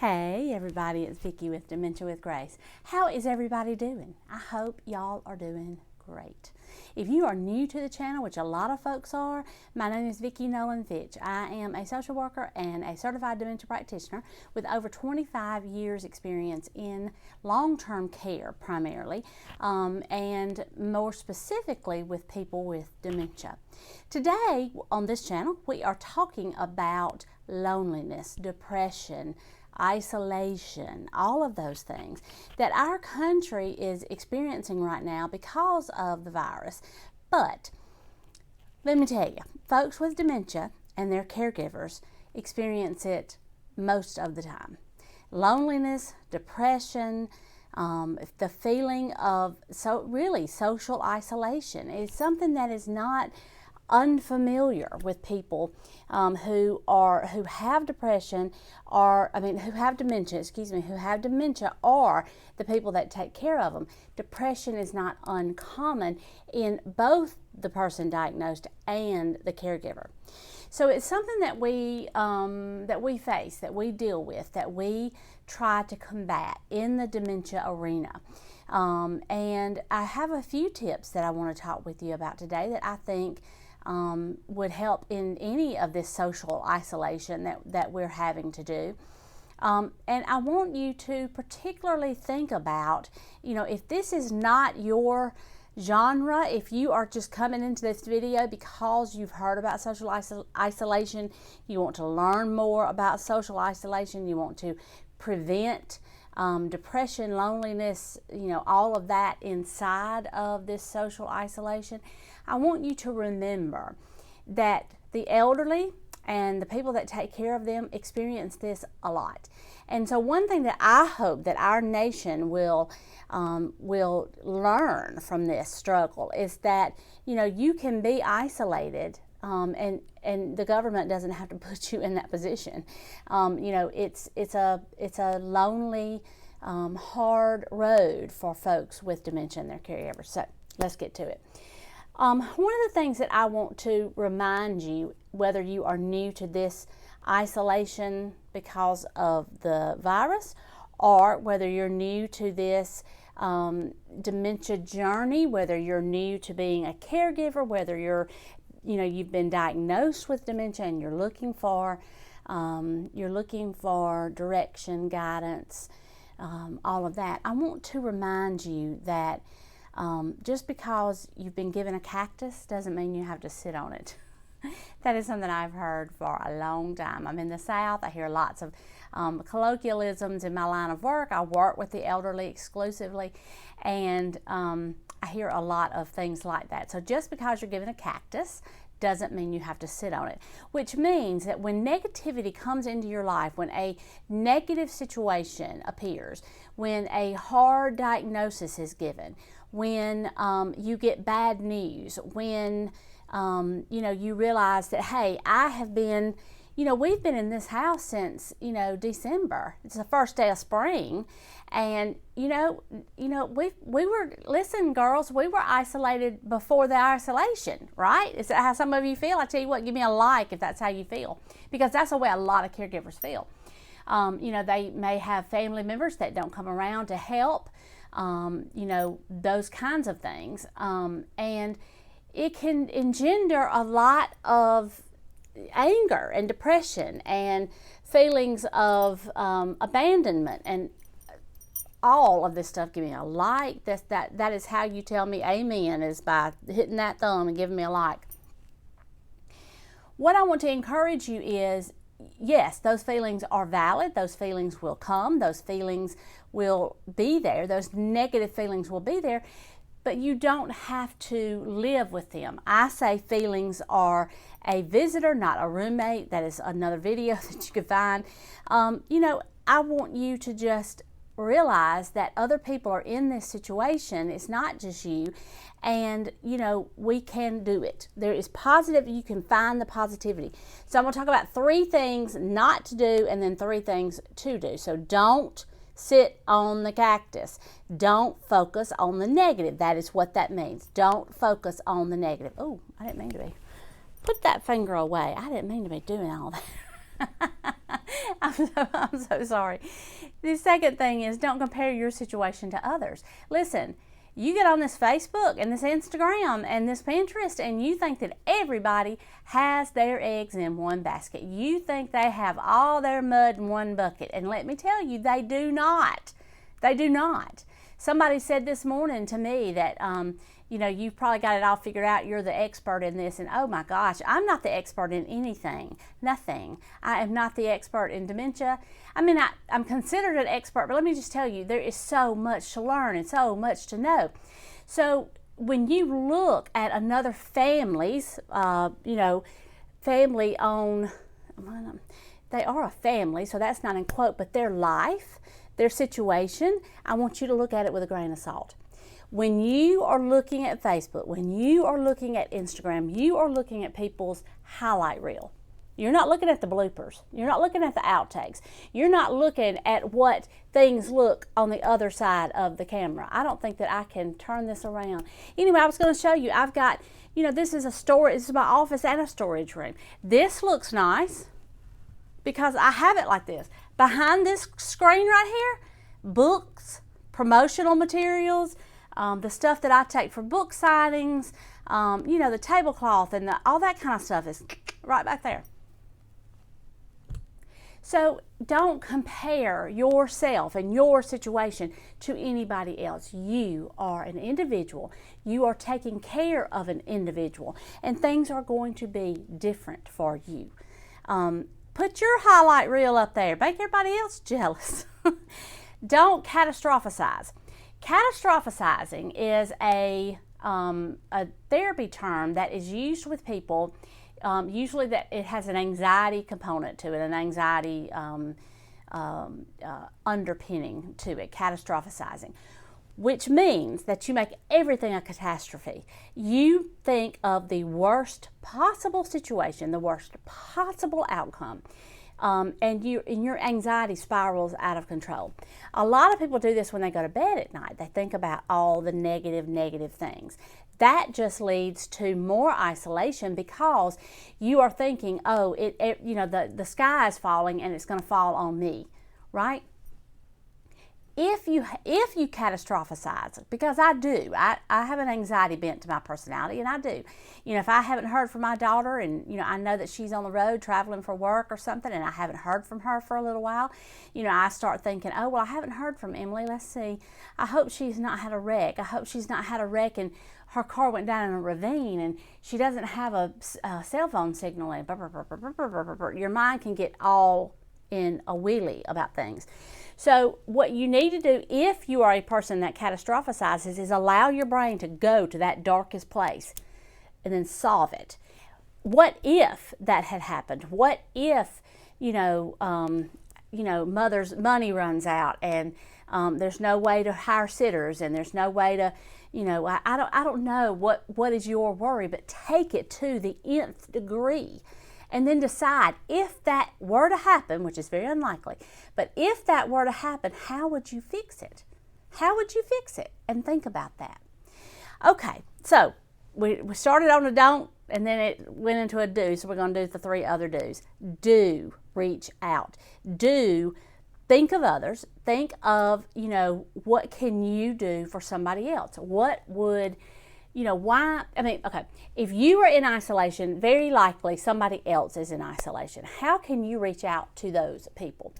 Hey everybody, it's Vicky with Dementia with Grace. How is everybody doing? I hope y'all are doing great. If you are new to the channel, which a lot of folks are, my name is Vicky Noland Fitch. I am a social worker and a certified dementia practitioner with over 25 years experience in long-term care primarily, and more specifically with people with dementia. Today on this channel, we are talking about loneliness, depression, isolation, all of those things that our country is experiencing right now because of the virus. But let me tell you, folks with dementia and their caregivers experience it most of the time. Loneliness, depression, the feeling of really social isolation is something that is not unfamiliar with people who have depression, who have dementia, who have dementia, or the people that take care of them. Depression is not uncommon in both the person diagnosed and the caregiver. So it's something that we face, that we deal with, that we try to combat in the dementia arena. And I have a few tips that I want to talk with you about today that I think would help in any of this social isolation that we're having to do. And I want you to particularly think about, if this is not your genre, if you are just coming into this video because you've heard about social isolation, you want to learn more about social isolation, you want to prevent depression, loneliness, all of that inside of this social isolation, I want you to remember that the elderly and the people that take care of them experience this a lot. And so one thing that I hope that our nation will learn from this struggle is that, you can be isolated, and the government doesn't have to put you in that position. It's a lonely, hard road for folks with dementia and their caregivers. So let's get to it. One of the things that I want to remind you, whether you are new to this isolation because of the virus, or whether you're new to this dementia journey, whether you're new to being a caregiver, whether you've been diagnosed with dementia and you're looking for direction, guidance, all of that. I want to remind you that just because you've been given a cactus doesn't mean you have to sit on it. That is something I've heard for a long time. I'm in the South. I hear lots of colloquialisms in my line of work. I work with the elderly exclusively, and I hear a lot of things like that. So just because you're given a cactus doesn't mean you have to sit on it, which means that when negativity comes into your life, when a negative situation appears, when a hard diagnosis is given, when you get bad news, when you realize that, hey, I have been, we've been in this house since, December. It's the first day of spring. And, listen, girls, we were isolated before the isolation, right? Is that how some of you feel? I tell you what, give me a like if that's how you feel, because that's the way a lot of caregivers feel. They may have family members that don't come around to help, those kinds of things. And it can engender a lot of anger and depression and feelings of abandonment and all of this stuff. Give me a like. That is how you tell me amen, is by hitting that thumb and giving me a like. What I want to encourage you is, yes, those feelings are valid. Those feelings will come. Those feelings will be there. Those negative feelings will be there. But you don't have to live with them. I say feelings are a visitor, not a roommate. That is another video that you can find. I want you to just realize that other people are in this situation. It's not just you. And, we can do it. There is positive. You can find the positivity. So I'm going to talk about 3 things not to do and then 3 things to do. So don't sit on the cactus. Don't focus on the negative. That is what that means. Don't focus on the negative. Oh, I didn't mean to be. Put that finger away. I didn't mean to be doing all that. I'm so sorry. The second thing is, don't compare your situation to others. Listen, you get on this Facebook and this Instagram and this Pinterest and you think that everybody has their eggs in one basket. You think they have all their mud in one bucket. And let me tell you, they do not. They do not. Somebody said this morning to me that, you've probably got it all figured out. You're the expert in this. And oh my gosh, I'm not the expert in anything. Nothing. I am not the expert in dementia. I mean, I'm considered an expert, but let me just tell you, there is so much to learn and so much to know. So when you look at another family's, family owned, they are a family, so that's not in quote, but their life, their situation, I want you to look at it with a grain of salt. When you are looking at Facebook, when you are looking at Instagram, you are looking at people's highlight reel. You're not looking at the bloopers. You're not looking at the outtakes. You're not looking at what things look on the other side of the camera. I don't think that I can turn this around. Anyway, I was going to show you. I've got, this is a storage. This is my office and a storage room. This looks nice because I have it like this. Behind this screen right here, books, promotional materials, the stuff that I take for book signings, the tablecloth and all that kind of stuff is right back there. So don't compare yourself and your situation to anybody else. You are an individual. You are taking care of an individual, and things are going to be different for you. Put your highlight reel up there. Make everybody else jealous. Don't catastrophize. Catastrophizing is a therapy term that is used with people. Usually that it has an anxiety component to it, an anxiety underpinning to it, catastrophizing, which means that you make everything a catastrophe. You think of the worst possible situation, the worst possible outcome, and your anxiety spirals out of control. A lot of people do this when they go to bed at night. They think about all the negative things. That just leads to more isolation because you are thinking, oh, the sky is falling and it's going to fall on me, right? If you catastrophize, because I do, I have an anxiety bent to my personality, and I do. If I haven't heard from my daughter, and I know that she's on the road traveling for work or something, and I haven't heard from her for a little while, I start thinking, oh well, I haven't heard from Emily. Let's see. I hope she's not had a wreck. I hope she's not had a wreck and her car went down in a ravine and she doesn't have a cell phone signal. And your mind can get all in a wheelie about things. So what you need to do if you are a person that catastrophizes is allow your brain to go to that darkest place and then solve it. What if that had happened? What if, mother's money runs out and there's no way to hire sitters and there's no way to, I don't know what is your worry, but take it to the nth degree. And then decide if that were to happen, which is very unlikely, but if that were to happen, how would you fix it? How would you fix it? And think about that. Okay, so we started on a don't, and then it went into a do, so we're going to do the 3 other do's. Do reach out. Do think of others. Think of, what can you do for somebody else? What would... if you are in isolation, very likely somebody else is in isolation. How can you reach out to those people?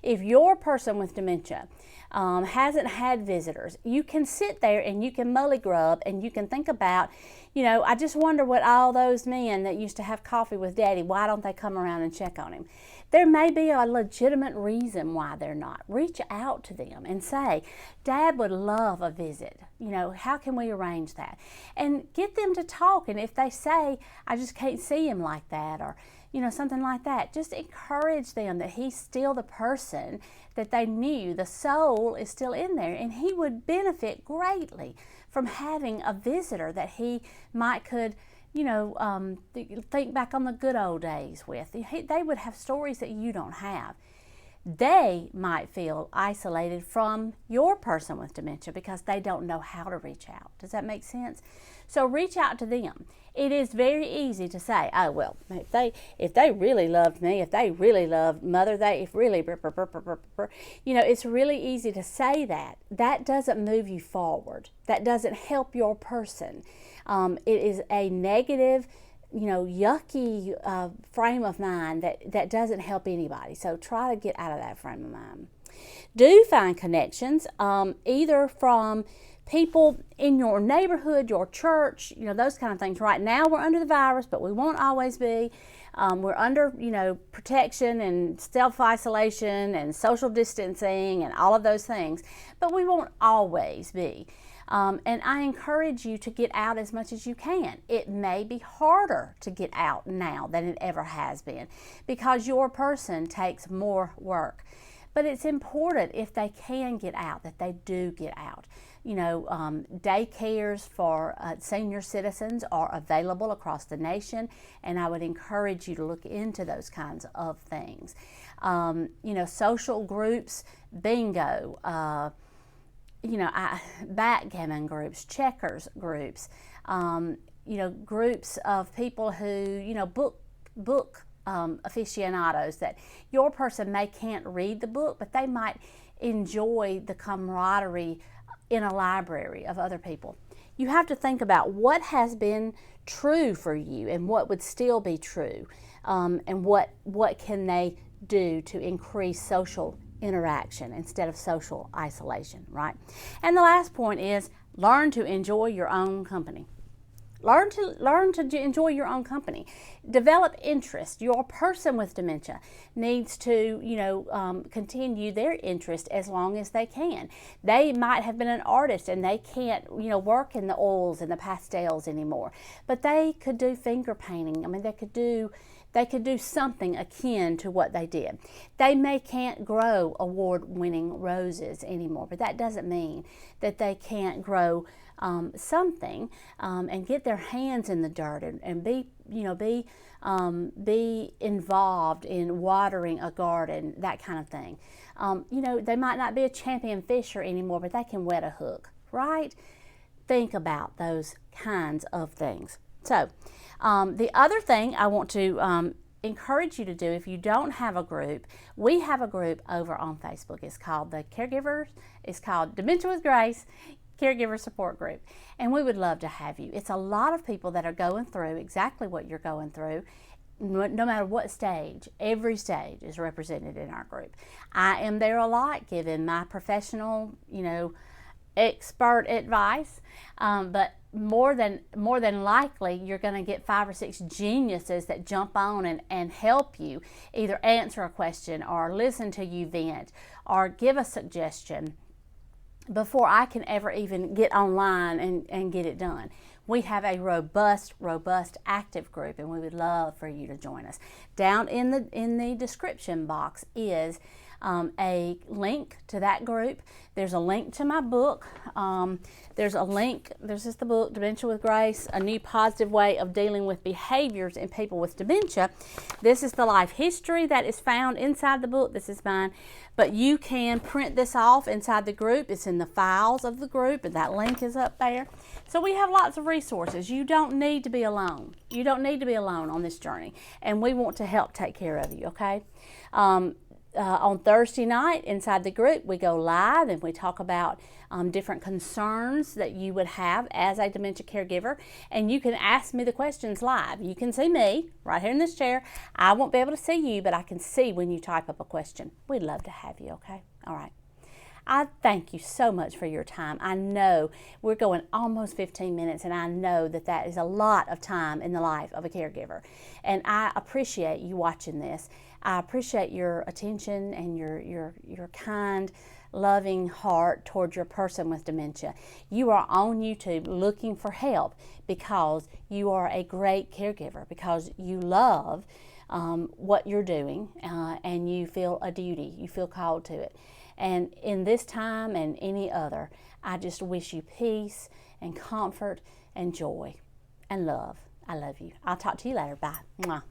If your person with dementia hasn't had visitors, you can sit there and you can mully grub and you can think about, I just wonder what all those men that used to have coffee with Daddy, why don't they come around and check on him? There may be a legitimate reason why they're not. Reach out to them and say, Dad would love a visit. How can we arrange that? And get them to talk. And if they say, I just can't see him like that, or, something like that, just encourage them that he's still the person that they knew. The soul is still in there, and he would benefit greatly from having a visitor that he could think back on the good old days with. They would have stories that you don't have. they might feel isolated from your person with dementia because they don't know how to reach out. Does that make sense? So reach out to them. It is very easy to say, oh, well, if they really loved me, if they really loved Mother, if really, you know, it's really easy to say that. That doesn't move you forward. That doesn't help your person. It is a negative, you know, yucky frame of mind that doesn't help anybody. So try to get out of that frame of mind. Do find connections, either from people in your neighborhood, your church, you know, those kind of things. Right now we're under the virus, but we won't always be. We're under, you know, protection and self-isolation and social distancing and all of those things, but we won't always be. And I encourage you to get out as much as you can. It may be harder to get out now than it ever has been because your person takes more work. But it's important, if they can get out, that they do get out. You know, daycares for senior citizens are available across the nation, and I would encourage you to look into those kinds of things. You know, social groups, bingo, you know, backgammon groups, checkers groups, you know, groups of people who, you know, book aficionados, that your person can't read the book, but they might enjoy the camaraderie in a library of other people. You have to think about what has been true for you and what would still be true, and what can they do to increase social interaction instead of social isolation, right? And the last point is learn to enjoy your own company. Learn to enjoy your own company. Develop interest. Your person with dementia needs to, you know, continue their interest as long as they can. They might have been an artist and they can't, you know, work in the oils and the pastels anymore, but they could do finger painting. I mean, they could do something akin to what they did. They can't grow award-winning roses anymore, but that doesn't mean that they can't grow something and get their hands in the dirt and be involved in watering a garden, that kind of thing. You know, they might not be a champion fisher anymore, but they can wet a hook, right? Think about those kinds of things. So the other thing I want to encourage you to do, if you don't have a group, we have a group over on Facebook. It's called the Caregivers. It's called Dementia with Grace Caregiver Support Group, and we would love to have you. It's a lot of people that are going through exactly what you're going through, no matter what stage. Every stage is represented in our group. I am there a lot giving my professional, you know, expert advice, but more than likely you're going to get 5 or 6 geniuses that jump on and help you either answer a question or listen to you vent or give a suggestion before I can ever even get online and get it done. We have a robust, active group, and we would love for you to join us. Down in the description box is a link to that group. There's a link to my book. There's just the book, Dementia with Grace, A New Positive Way of Dealing with Behaviors in People with Dementia. This is the life history that is found inside the book. This is mine. But you can print this off inside the group. It's in the files of the group, and that link is up there. So we have lots of resources. You don't need to be alone. You don't need to be alone on this journey, and we want to help take care of you, okay? On Thursday night inside the group, we go live and we talk about different concerns that you would have as a dementia caregiver, and you can ask me the questions live. You can see me right here in this chair. I won't be able to see you, but I can see when you type up a question. We'd love to have you, okay? All right. I thank you so much for your time. I know we're going almost 15 minutes, and I know that is a lot of time in the life of a caregiver, and I appreciate you watching this. I appreciate your attention and your kind, loving heart towards your person with dementia. You are on YouTube looking for help because you are a great caregiver, because you love what you're doing, and you feel a duty, you feel called to it. And in this time and any other, I just wish you peace and comfort and joy and love. I love you. I'll talk to you later. Bye. Mwah.